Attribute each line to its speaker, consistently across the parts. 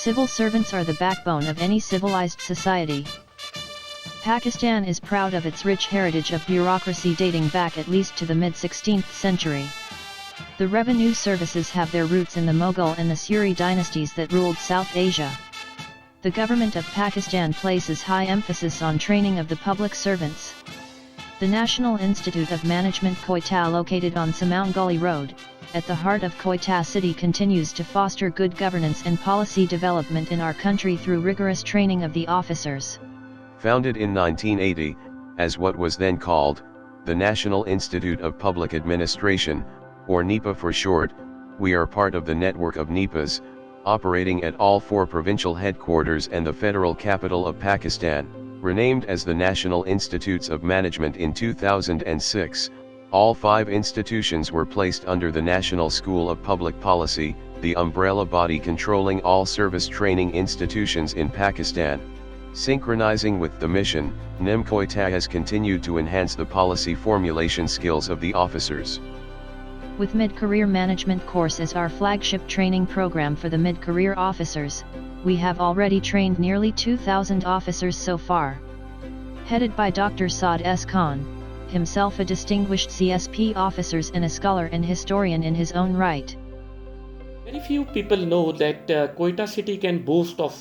Speaker 1: Civil servants are the backbone of any civilized society. Pakistan is proud of its rich heritage of bureaucracy dating back at least to the mid-16th century. The revenue services have their roots in the Mughal and the Suri dynasties that ruled South Asia. The government of Pakistan places high emphasis on training of the public servants. The National Institute of Management Quetta, located on Samaunt Gully Road, at the heart of Quetta city, continues to foster good governance and policy development in our country through rigorous training of the officers.
Speaker 2: Founded in 1980, as what was then called, the National Institute of Public Administration, or NIPA for short, we are part of the network of NIPAs, operating at all 4 provincial headquarters and the federal capital of Pakistan. Renamed as the National Institutes of Management in 2006, all 5 institutions were placed under the National School of Public Policy, the umbrella body controlling all service training institutions in Pakistan. Synchronizing with the mission, NIM Quetta has continued to enhance the policy formulation skills of the officers.
Speaker 1: With Mid-Career Management course as our flagship training program for the mid-career officers, we have already trained nearly 2,000 officers so far. Headed by Dr. Saad S. Khan, himself a distinguished CSP officer and a scholar and historian in his own right.
Speaker 3: Very few people know that Quetta city can boast of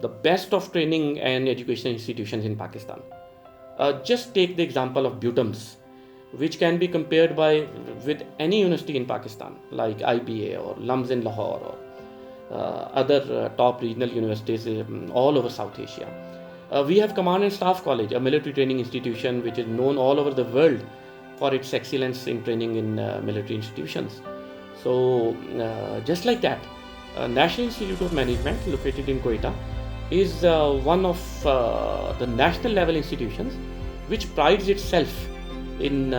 Speaker 3: the best of training and education institutions in Pakistan. Just take the example of BUTAMS, which can be compared with any university in Pakistan, like IBA or LUMS in Lahore or other top regional universities all over South Asia. We have Command and Staff College, a military training institution which is known all over the world for its excellence in training in military institutions. So just like that, National Institute of Management, located in Quetta, is one of the national level institutions which prides itself in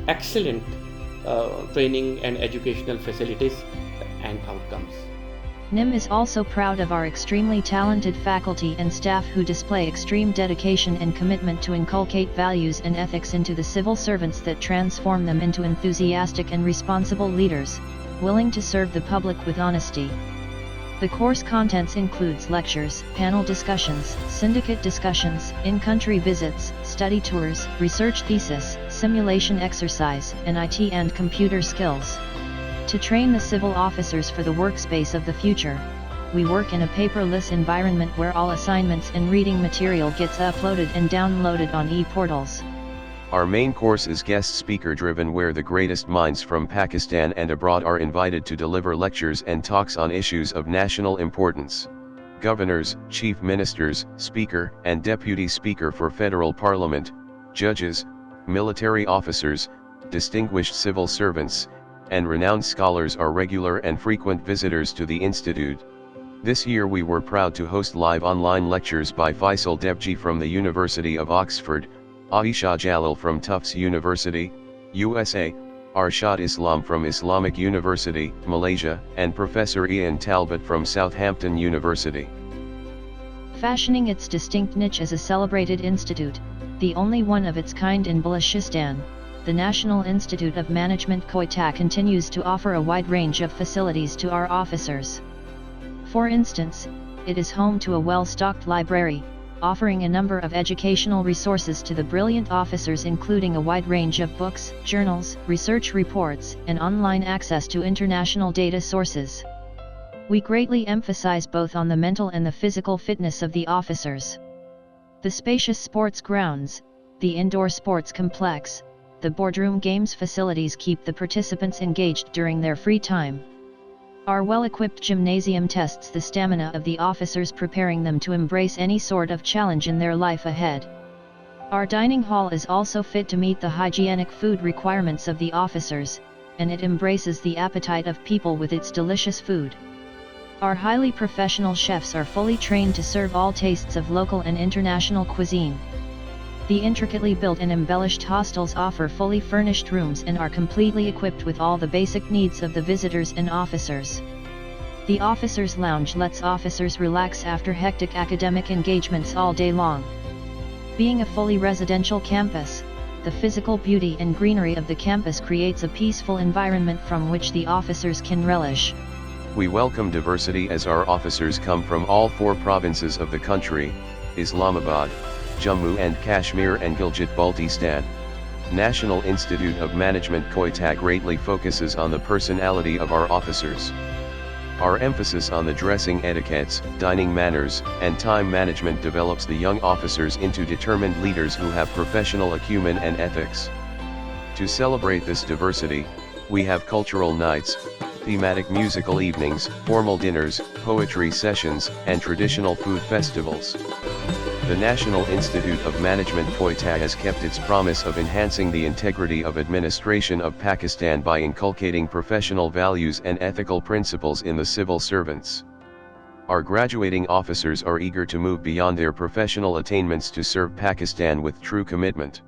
Speaker 3: excellent training and educational facilities and outcomes.
Speaker 1: NIM is also proud of our extremely talented faculty and staff who display extreme dedication and commitment to inculcate values and ethics into the civil servants that transform them into enthusiastic and responsible leaders, willing to serve the public with honesty. The course contents includes lectures, panel discussions, syndicate discussions, in-country visits, study tours, research thesis, simulation exercise, and IT and computer skills. To train the civil officers for the workspace of the future, we work in a paperless environment where all assignments and reading material gets uploaded and downloaded on e-portals.
Speaker 2: Our main course is guest speaker driven, where the greatest minds from Pakistan and abroad are invited to deliver lectures and talks on issues of national importance. Governors, chief ministers, speaker and deputy speaker for federal parliament, judges, military officers, distinguished civil servants, and renowned scholars are regular and frequent visitors to the institute. This year we were proud to host live online lectures by Faisal Debji from the University of Oxford, Aisha Jalal from Tufts University, USA, Arshad Islam from Islamic University, Malaysia, and Professor Ian Talbot from Southampton University.
Speaker 1: Fashioning its distinct niche as a celebrated institute, the only one of its kind in Balochistan, the National Institute of Management Quetta continues to offer a wide range of facilities to our officers. For instance, it is home to a well-stocked library, offering a number of educational resources to the brilliant officers, including a wide range of books, journals, research reports, and online access to international data sources. We greatly emphasize both on the mental and the physical fitness of the officers. The spacious sports grounds, the indoor sports complex, the boardroom games facilities keep the participants engaged during their free time. Our well-equipped gymnasium tests the stamina of the officers, preparing them to embrace any sort of challenge in their life ahead. Our dining hall is also fit to meet the hygienic food requirements of the officers, and it embraces the appetite of people with its delicious food. Our highly professional chefs are fully trained to serve all tastes of local and international cuisine. The intricately built and embellished hostels offer fully furnished rooms and are completely equipped with all the basic needs of the visitors and officers. The Officers' Lounge lets officers relax after hectic academic engagements all day long. Being a fully residential campus, the physical beauty and greenery of the campus creates a peaceful environment from which the officers can relish.
Speaker 2: We welcome diversity as our officers come from all 4 provinces of the country, Islamabad, Jammu and Kashmir and Gilgit-Baltistan. National Institute of Management Quetta greatly focuses on the personality of our officers. Our emphasis on the dressing etiquettes, dining manners, and time management develops the young officers into determined leaders who have professional acumen and ethics. To celebrate this diversity, we have cultural nights, thematic musical evenings, formal dinners, poetry sessions, and traditional food festivals. The National Institute of Management Quetta has kept its promise of enhancing the integrity of administration of Pakistan by inculcating professional values and ethical principles in the civil servants. Our graduating officers are eager to move beyond their professional attainments to serve Pakistan with true commitment.